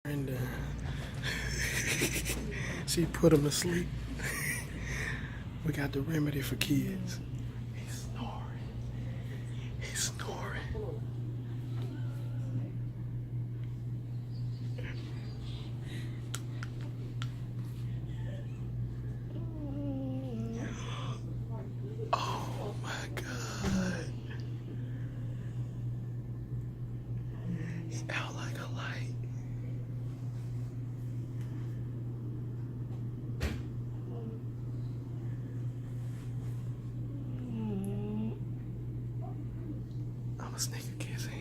And she put him to sleep. We got the remedy for kids. He's snoring. He's snoring. Oh my God. He out like a light. I'm a sneaker kiss him.